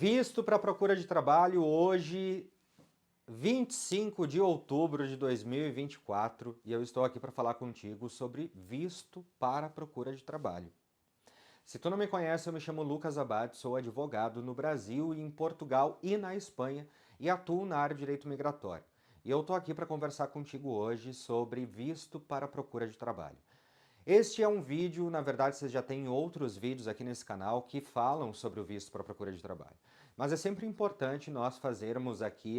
Visto para procura de trabalho hoje, 25 de outubro de 2024, e eu estou aqui para falar contigo sobre visto para procura de trabalho. Se tu não me conhece, eu me chamo Lucas Abad, sou advogado no Brasil, em Portugal e na Espanha e atuo na área de direito migratório. E eu estou aqui para conversar contigo hoje sobre visto para procura de trabalho. Este é um vídeo, na verdade vocês já têm outros vídeos aqui nesse canal que falam sobre o visto para procura de trabalho. Mas é sempre importante nós fazermos aqui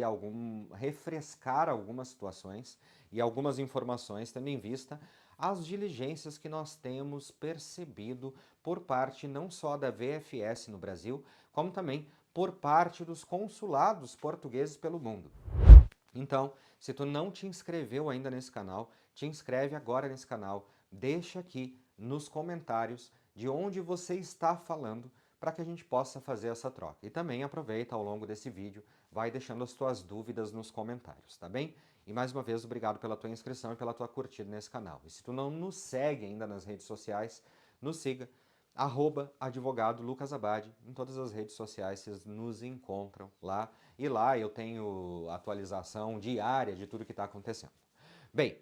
refrescar algumas situações e algumas informações, tendo em vista as diligências que nós temos percebido por parte não só da VFS no Brasil, como também por parte dos consulados portugueses pelo mundo. Então, se tu não te inscreveu ainda nesse canal, te inscreve agora nesse canal, deixa aqui nos comentários de onde você está falando para que a gente possa fazer essa troca. E também aproveita ao longo desse vídeo, vai deixando as tuas dúvidas nos comentários, tá bem? E mais uma vez, obrigado pela tua inscrição e pela tua curtida nesse canal. E se tu não nos segue ainda nas redes sociais, nos siga, @advogado Lucas Abad, em todas as redes sociais vocês nos encontram lá. E lá eu tenho atualização diária de tudo que está acontecendo. Bem,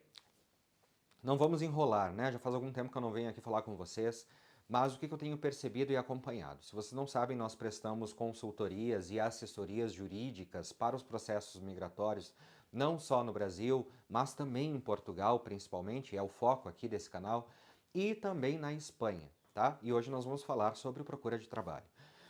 não vamos enrolar, né? Já faz algum tempo que eu não venho aqui falar com vocês, mas o que eu tenho percebido e acompanhado? Se vocês não sabem, nós prestamos consultorias e assessorias jurídicas para os processos migratórios, não só no Brasil, mas também em Portugal, principalmente, é o foco aqui desse canal, e também na Espanha, tá? E hoje nós vamos falar sobre procura de trabalho.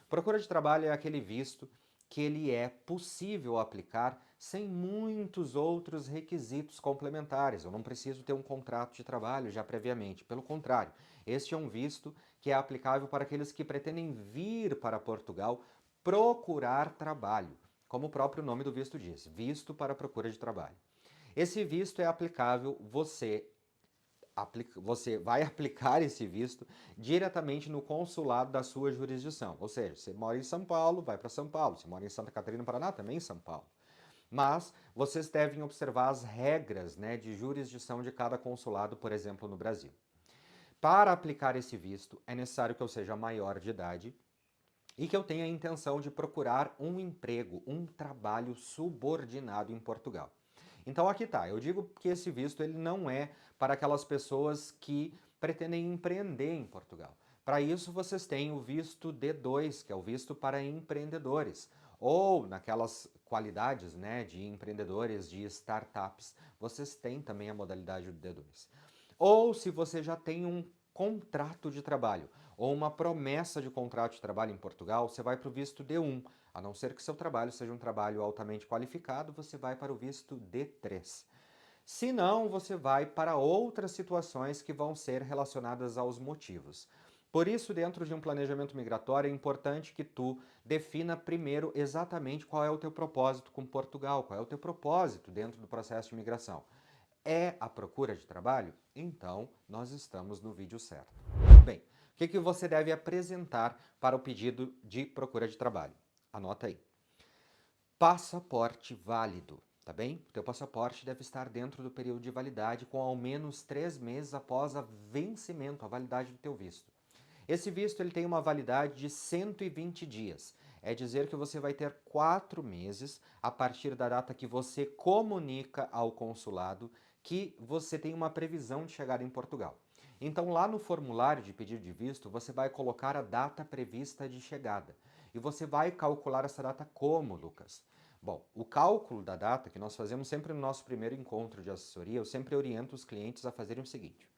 Procura de trabalho é aquele visto que ele é possível aplicar sem muitos outros requisitos complementares. Eu não preciso ter um contrato de trabalho já previamente. Pelo contrário, este é um visto que é aplicável para aqueles que pretendem vir para Portugal procurar trabalho, como o próprio nome do visto diz, visto para procura de trabalho. Esse visto é aplicável, você vai aplicar esse visto diretamente no consulado da sua jurisdição. Ou seja, você mora em São Paulo, vai para São Paulo. Você mora em Santa Catarina, Paraná, também em São Paulo. Mas vocês devem observar as regras, né, de jurisdição de cada consulado, por exemplo, no Brasil. Para aplicar esse visto, é necessário que eu seja maior de idade e que eu tenha a intenção de procurar um emprego, um trabalho subordinado em Portugal. Então aqui tá, eu digo que esse visto ele não é para aquelas pessoas que pretendem empreender em Portugal. Para isso vocês têm o visto D2, que é o visto para empreendedores, ou naquelas qualidades, né, de empreendedores, de startups, vocês têm também a modalidade do D2. Ou se você já tem um contrato de trabalho ou uma promessa de contrato de trabalho em Portugal, você vai para o visto D1. A não ser que seu trabalho seja um trabalho altamente qualificado, você vai para o visto D3. Se não, você vai para outras situações que vão ser relacionadas aos motivos. Por isso, dentro de um planejamento migratório, é importante que tu defina primeiro exatamente qual é o teu propósito com Portugal, qual é o teu propósito dentro do processo de migração. É a procura de trabalho? Então, nós estamos no vídeo certo. Bem, o que você deve apresentar para o pedido de procura de trabalho? Anota aí. Passaporte válido, tá bem? O teu passaporte deve estar dentro do período de validade com ao menos 3 meses após o vencimento, a validade do teu visto. Esse visto ele tem uma validade de 120 dias. É dizer que você vai ter 4 meses a partir da data que você comunica ao consulado que você tem uma previsão de chegar em Portugal. Então lá no formulário de pedido de visto você vai colocar a data prevista de chegada. E você vai calcular essa data como, Lucas? Bom, o cálculo da data que nós fazemos sempre no nosso primeiro encontro de assessoria, eu sempre oriento os clientes a fazerem o seguinte.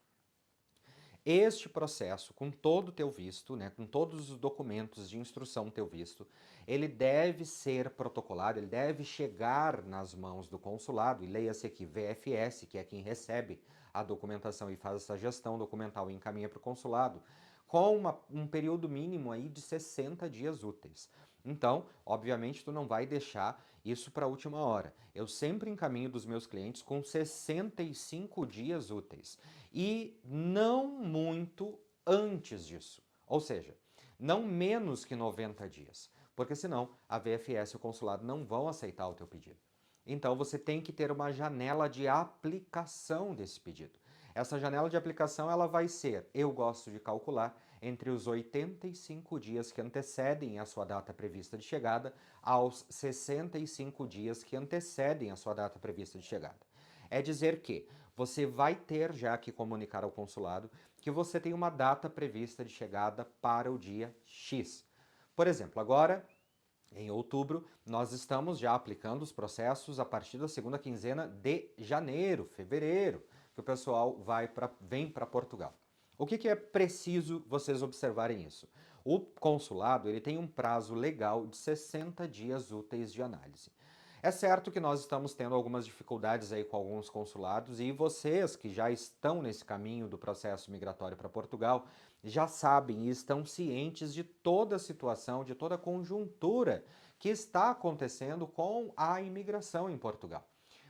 Este processo, com todo o teu visto, né, com todos os documentos de instrução do teu visto, ele deve ser protocolado, ele deve chegar nas mãos do consulado, e leia-se aqui VFS, que é quem recebe a documentação e faz essa gestão documental e encaminha para o consulado, com um período mínimo aí de 60 dias úteis. Então, obviamente, tu não vai deixar isso para a última hora. Eu sempre encaminho dos meus clientes com 65 dias úteis e não muito antes disso. Ou seja, não menos que 90 dias, porque senão a VFS e o consulado não vão aceitar o teu pedido. Então você tem que ter uma janela de aplicação desse pedido. Essa janela de aplicação ela vai ser, eu gosto de calcular, entre os 85 dias que antecedem a sua data prevista de chegada aos 65 dias que antecedem a sua data prevista de chegada. É dizer que você vai ter já que comunicar ao consulado que você tem uma data prevista de chegada para o dia X. Por exemplo, agora, em outubro, nós estamos já aplicando os processos a partir da segunda quinzena de janeiro, fevereiro, que o pessoal vem para Portugal. O que é preciso vocês observarem isso? O consulado ele tem um prazo legal de 60 dias úteis de análise. É certo que nós estamos tendo algumas dificuldades aí com alguns consulados e vocês que já estão nesse caminho do processo migratório para Portugal já sabem e estão cientes de toda a situação, de toda a conjuntura que está acontecendo com a imigração em Portugal.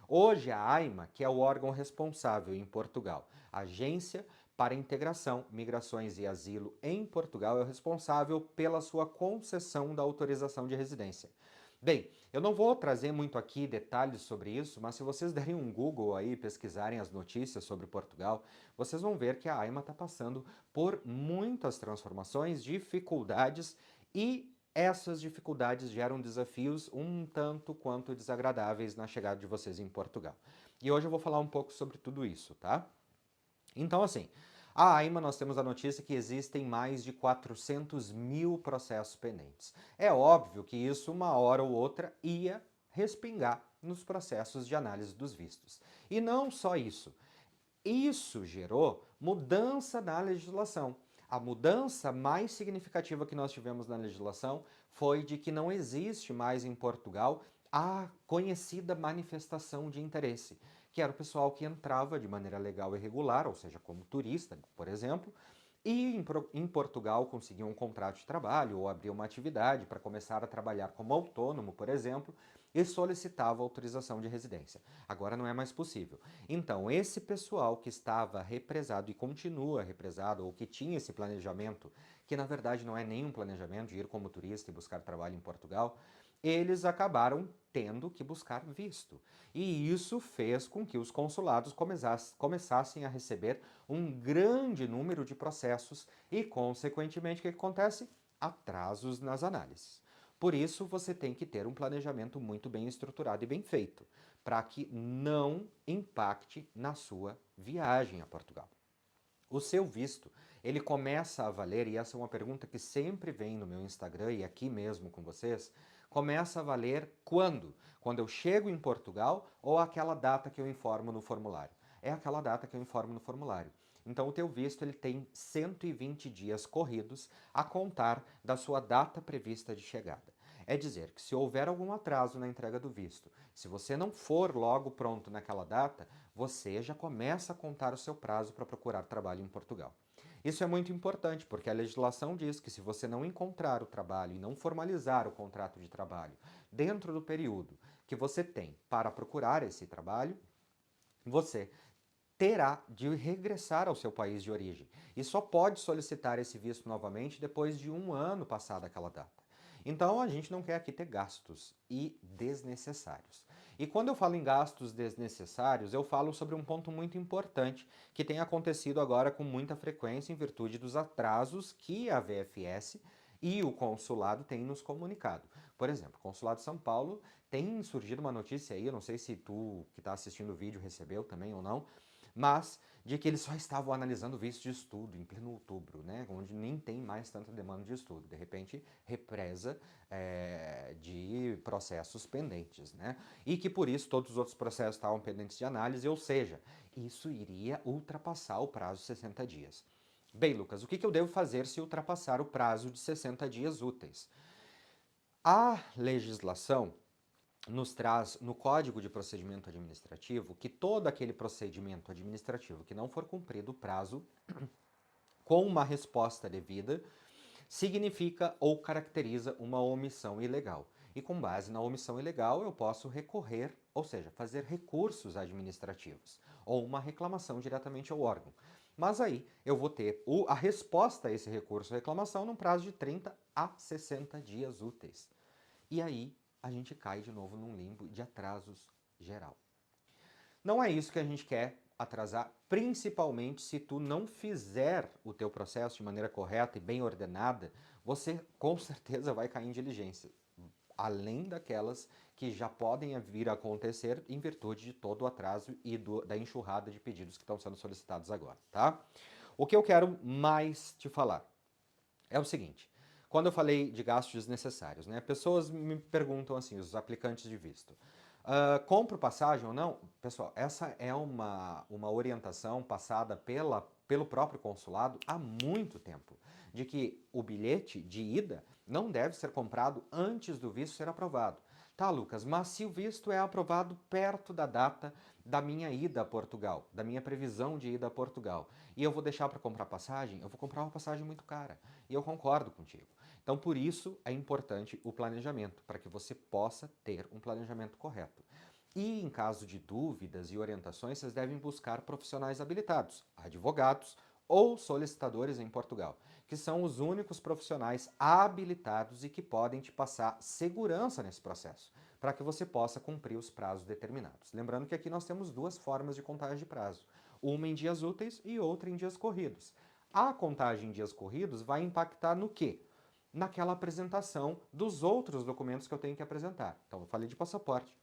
Hoje a AIMA, que é o órgão responsável em Portugal, Agência para Integração, Migrações e Asilo em Portugal, é o responsável pela sua concessão da autorização de residência. Bem, eu não vou trazer muito aqui detalhes sobre isso, mas se vocês derem um Google aí, pesquisarem as notícias sobre Portugal, vocês vão ver que a AIMA está passando por muitas transformações, dificuldades e essas dificuldades geram desafios um tanto quanto desagradáveis na chegada de vocês em Portugal. E hoje eu vou falar um pouco sobre tudo isso, tá? Então, assim, a AIMA, nós temos a notícia que existem mais de 400 mil processos pendentes. É óbvio que isso, uma hora ou outra, ia respingar nos processos de análise dos vistos. E não só isso. Isso gerou mudança na legislação. A mudança mais significativa que nós tivemos na legislação foi de que não existe mais em Portugal a conhecida manifestação de interesse, que era o pessoal que entrava de maneira legal e regular, ou seja, como turista, por exemplo, e em Portugal conseguia um contrato de trabalho ou abria uma atividade para começar a trabalhar como autônomo, por exemplo, e solicitava autorização de residência. Agora não é mais possível. Então, esse pessoal que estava represado e continua represado, ou que tinha esse planejamento, que na verdade não é nenhum planejamento de ir como turista e buscar trabalho em Portugal, eles acabaram tendo que buscar visto. E isso fez com que os consulados começassem a receber um grande número de processos e, consequentemente, o que acontece? Atrasos nas análises. Por isso, você tem que ter um planejamento muito bem estruturado e bem feito, para que não impacte na sua viagem a Portugal. O seu visto, ele começa a valer, e essa é uma pergunta que sempre vem no meu Instagram e aqui mesmo com vocês, começa a valer quando? Quando eu chego em Portugal ou aquela data que eu informo no formulário? É aquela data que eu informo no formulário. Então o teu visto ele tem 120 dias corridos a contar da sua data prevista de chegada. É dizer que se houver algum atraso na entrega do visto, se você não for logo pronto naquela data, você já começa a contar o seu prazo para procurar trabalho em Portugal. Isso é muito importante, porque a legislação diz que se você não encontrar o trabalho e não formalizar o contrato de trabalho dentro do período que você tem para procurar esse trabalho, você terá de regressar ao seu país de origem e só pode solicitar esse visto novamente depois de um ano passada aquela data. Então a gente não quer aqui ter gastos e desnecessários. E quando eu falo em gastos desnecessários, eu falo sobre um ponto muito importante que tem acontecido agora com muita frequência em virtude dos atrasos que a VFS e o consulado têm nos comunicado. Por exemplo, o Consulado de São Paulo tem surgido uma notícia aí, eu não sei se tu que está assistindo o vídeo recebeu também ou não, mas de que eles só estavam analisando visto de estudo em pleno outubro, né, onde nem tem mais tanta demanda de estudo. De repente, represa de processos pendentes, né, e que por isso todos os outros processos estavam pendentes de análise, ou seja, isso iria ultrapassar o prazo de 60 dias. Bem, Lucas, o que eu devo fazer se ultrapassar o prazo de 60 dias úteis? A legislação nos traz no Código de Procedimento Administrativo que todo aquele procedimento administrativo que não for cumprido o prazo com uma resposta devida significa ou caracteriza uma omissão ilegal. E com base na omissão ilegal eu posso recorrer, ou seja, fazer recursos administrativos ou uma reclamação diretamente ao órgão. Mas aí eu vou ter a resposta a esse recurso ou reclamação num prazo de 30 a 60 dias úteis. E aí a gente cai de novo num limbo de atrasos geral. Não é isso que a gente quer atrasar, principalmente se tu não fizer o teu processo de maneira correta e bem ordenada, você com certeza vai cair em diligência, além daquelas que já podem vir a acontecer em virtude de todo o atraso e da enxurrada de pedidos que estão sendo solicitados agora, tá? O que eu quero mais te falar é o seguinte: quando eu falei de gastos desnecessários, né? Pessoas me perguntam assim, os aplicantes de visto. Compro passagem ou não? Pessoal, essa é uma orientação passada pelo próprio consulado há muito tempo, de que o bilhete de ida não deve ser comprado antes do visto ser aprovado. Tá, Lucas, mas se o visto é aprovado perto da data da minha ida a Portugal, da minha previsão de ida a Portugal, e eu vou deixar para comprar passagem, eu vou comprar uma passagem muito cara. E eu concordo contigo. Então, por isso é importante o planejamento, para que você possa ter um planejamento correto. E em caso de dúvidas e orientações, vocês devem buscar profissionais habilitados, advogados ou solicitadores em Portugal, que são os únicos profissionais habilitados e que podem te passar segurança nesse processo, para que você possa cumprir os prazos determinados. Lembrando que aqui nós temos duas formas de contagem de prazo, uma em dias úteis e outra em dias corridos. A contagem em dias corridos vai impactar no quê? Naquela apresentação dos outros documentos que eu tenho que apresentar. Então, eu falei de passaporte.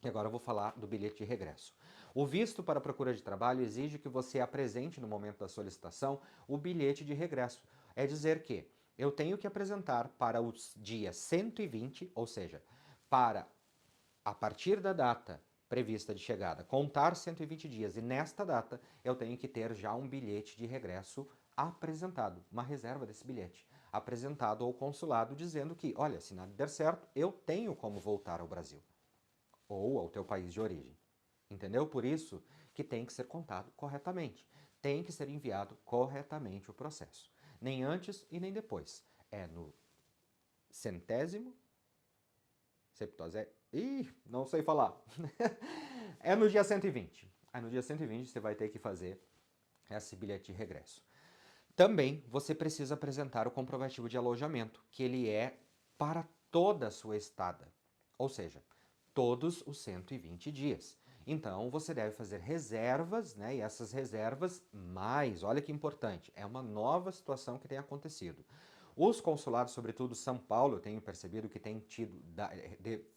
E agora eu vou falar do bilhete de regresso. O visto para procura de trabalho exige que você apresente no momento da solicitação o bilhete de regresso. É dizer que eu tenho que apresentar para os dias 120, ou seja, para a partir da data prevista de chegada, contar 120 dias e nesta data eu tenho que ter já um bilhete de regresso apresentado, uma reserva desse bilhete, apresentado ao consulado dizendo que, olha, se nada der certo, eu tenho como voltar ao Brasil ou ao teu país de origem. Entendeu? Por isso que tem que ser contado corretamente. Tem que ser enviado corretamente o processo. Nem antes e nem depois. É no centésimo, septosé... Ih, não sei falar. É no dia 120. Aí no dia 120 você vai ter que fazer esse bilhete de regresso. Também você precisa apresentar o comprovativo de alojamento, que ele é para toda a sua estada. Ou seja, todos os 120 dias. Então, você deve fazer reservas, né? E essas reservas, olha que importante, é uma nova situação que tem acontecido. Os consulados, sobretudo São Paulo, eu tenho percebido que tem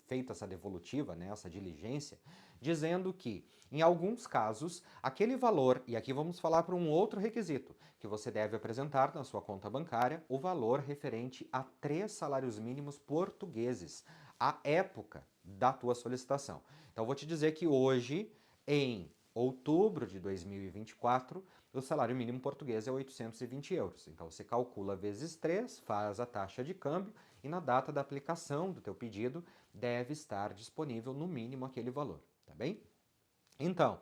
feito essa devolutiva, né, essa diligência, dizendo que, em alguns casos, aquele valor, e aqui vamos falar para um outro requisito, que você deve apresentar na sua conta bancária o valor referente a 3 salários mínimos portugueses, à época da tua solicitação. Então, vou te dizer que hoje, em outubro de 2024, o salário mínimo português é 820 euros. Então, você calcula vezes 3, faz a taxa de câmbio e na data da aplicação do teu pedido deve estar disponível no mínimo aquele valor, tá bem? Então,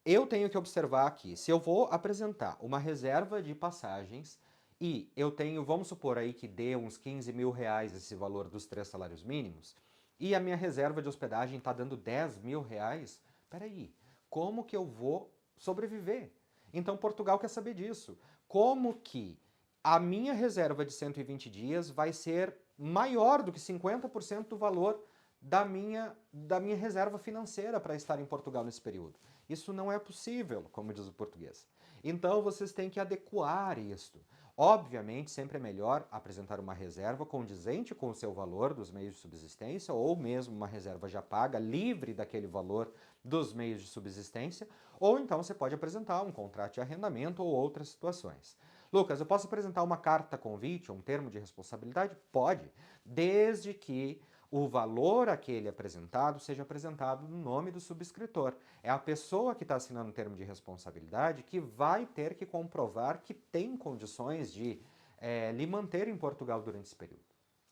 eu tenho que observar aqui, se eu vou apresentar uma reserva de passagens e eu tenho, vamos supor aí que dê uns 15 mil reais esse valor dos 3 salários mínimos, e a minha reserva de hospedagem está dando 10 mil reais, peraí, como que eu vou sobreviver? Então Portugal quer saber disso. Como que a minha reserva de 120 dias vai ser maior do que 50% do valor da minha reserva financeira para estar em Portugal nesse período? Isso não é possível, como diz o português. Então vocês têm que adequar isto. Obviamente, sempre é melhor apresentar uma reserva condizente com o seu valor dos meios de subsistência, ou mesmo uma reserva já paga, livre daquele valor dos meios de subsistência, ou então você pode apresentar um contrato de arrendamento ou outras situações. Lucas, eu posso apresentar uma carta convite, um termo de responsabilidade? Pode, desde que o valor aquele apresentado seja apresentado no nome do subscritor. É a pessoa que está assinando o termo de responsabilidade que vai ter que comprovar que tem condições de lhe manter em Portugal durante esse período,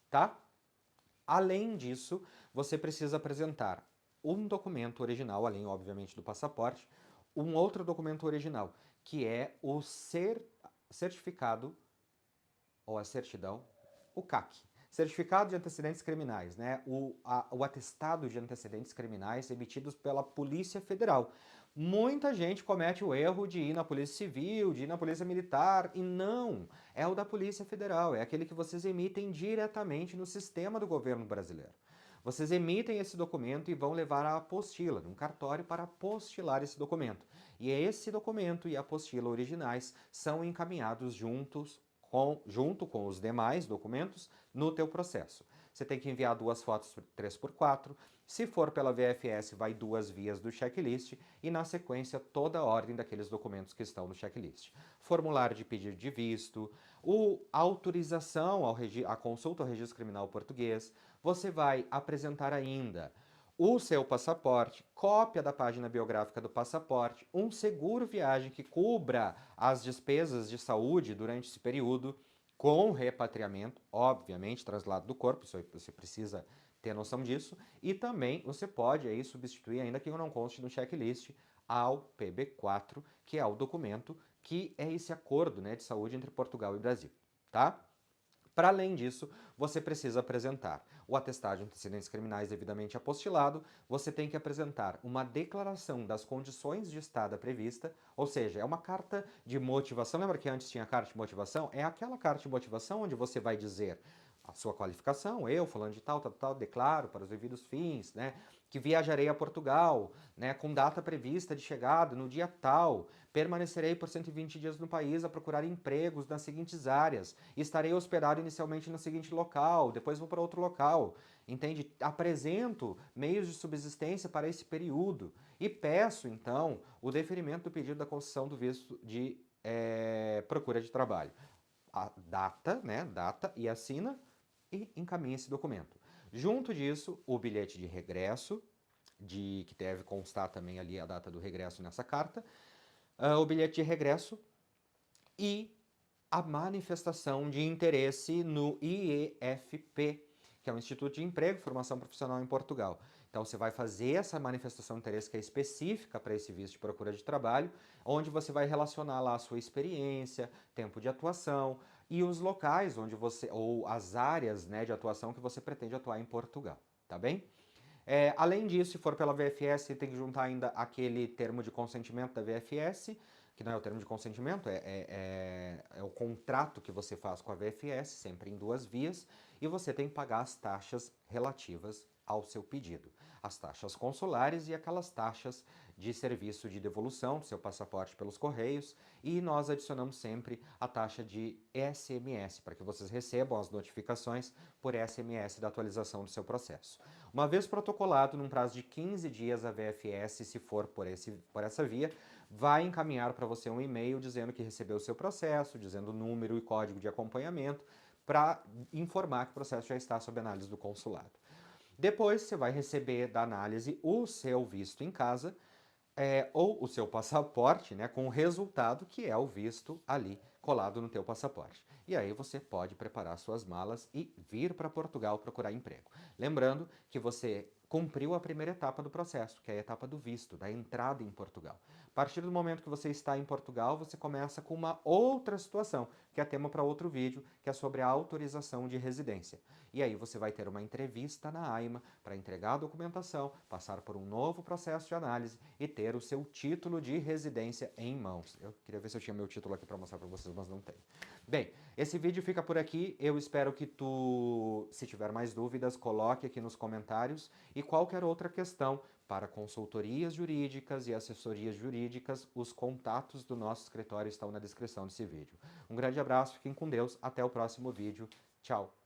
tá? Além disso, você precisa apresentar um documento original, além, obviamente, do passaporte, um outro documento original, que é o certificado, ou a certidão, o CAC. Certificado de antecedentes criminais, né? O atestado de antecedentes criminais emitidos pela Polícia Federal. Muita gente comete o erro de ir na Polícia Civil, de ir na Polícia Militar, e não, é o da Polícia Federal, é aquele que vocês emitem diretamente no sistema do governo brasileiro. Vocês emitem esse documento e vão levar a apostila, num cartório, para apostilar esse documento. E esse documento e a apostila originais são encaminhados junto com os demais documentos no teu processo. Você tem que enviar 2 fotos 3x4, se for pela VFS, vai 2 vias do checklist e, na sequência, toda a ordem daqueles documentos que estão no checklist. Formulário de pedido de visto, a autorização à consulta ao registro criminal português. Você vai apresentar ainda o seu passaporte, cópia da página biográfica do passaporte, um seguro viagem que cubra as despesas de saúde durante esse período, com repatriamento, obviamente, traslado do corpo, isso você precisa ter noção disso, e também você pode aí substituir, ainda que não conste no checklist, ao PB4, que é o documento que é esse acordo, né, de saúde entre Portugal e Brasil, tá? Para além disso, você precisa apresentar o atestado de antecedentes criminais devidamente apostilado, você tem que apresentar uma declaração das condições de estada prevista, ou seja, é uma carta de motivação. Lembra que antes tinha carta de motivação? É aquela carta de motivação onde você vai dizer a sua qualificação, eu, fulano de tal, tal, tal, declaro para os devidos fins, né, que viajarei a Portugal, né, com data prevista de chegada no dia tal, permanecerei por 120 dias no país a procurar empregos nas seguintes áreas, estarei hospedado inicialmente no seguinte local, depois vou para outro local, entende? Apresento meios de subsistência para esse período e peço, então, o deferimento do pedido da concessão do visto de procura de trabalho. A data, né, data e assina e encaminha esse documento. Junto disso, o bilhete de regresso, que deve constar também ali a data do regresso nessa carta, o bilhete de regresso e a manifestação de interesse no IEFP, que é o Instituto de Emprego e Formação Profissional em Portugal. Então você vai fazer essa manifestação de interesse que é específica para esse visto de procura de trabalho, onde você vai relacionar lá a sua experiência, tempo de atuação e os locais onde você, ou as áreas, né, de atuação que você pretende atuar em Portugal, tá bem? Além disso, se for pela VFS, você tem que juntar ainda aquele termo de consentimento da VFS, que não é o termo de consentimento, é o contrato que você faz com a VFS, sempre em 2 vias, e você tem que pagar as taxas relativas ao seu pedido. As taxas consulares e aquelas taxas de serviço de devolução do seu passaporte pelos correios, e nós adicionamos sempre a taxa de SMS, para que vocês recebam as notificações por SMS da atualização do seu processo. Uma vez protocolado, num prazo de 15 dias, a VFS, se for por essa via, vai encaminhar para você um e-mail dizendo que recebeu o seu processo, dizendo o número e código de acompanhamento, para informar que o processo já está sob análise do consulado. Depois você vai receber da análise o seu visto em casa, ou o seu passaporte, né, com o resultado que é o visto ali colado no teu passaporte. E aí você pode preparar suas malas e vir para Portugal procurar emprego. Lembrando que você cumpriu a primeira etapa do processo, que é a etapa do visto, da entrada em Portugal. A partir do momento que você está em Portugal, você começa com uma outra situação, que é tema para outro vídeo, que é sobre a autorização de residência. E aí você vai ter uma entrevista na AIMA para entregar a documentação, passar por um novo processo de análise e ter o seu título de residência em mãos. Eu queria ver se eu tinha meu título aqui para mostrar para vocês, mas não tenho. Bem, esse vídeo fica por aqui. Eu espero que tu, se tiver mais dúvidas, coloque aqui nos comentários, e qualquer outra questão para consultorias jurídicas e assessorias jurídicas, os contatos do nosso escritório estão na descrição desse vídeo. Um grande abraço, fiquem com Deus, até o próximo vídeo. Tchau!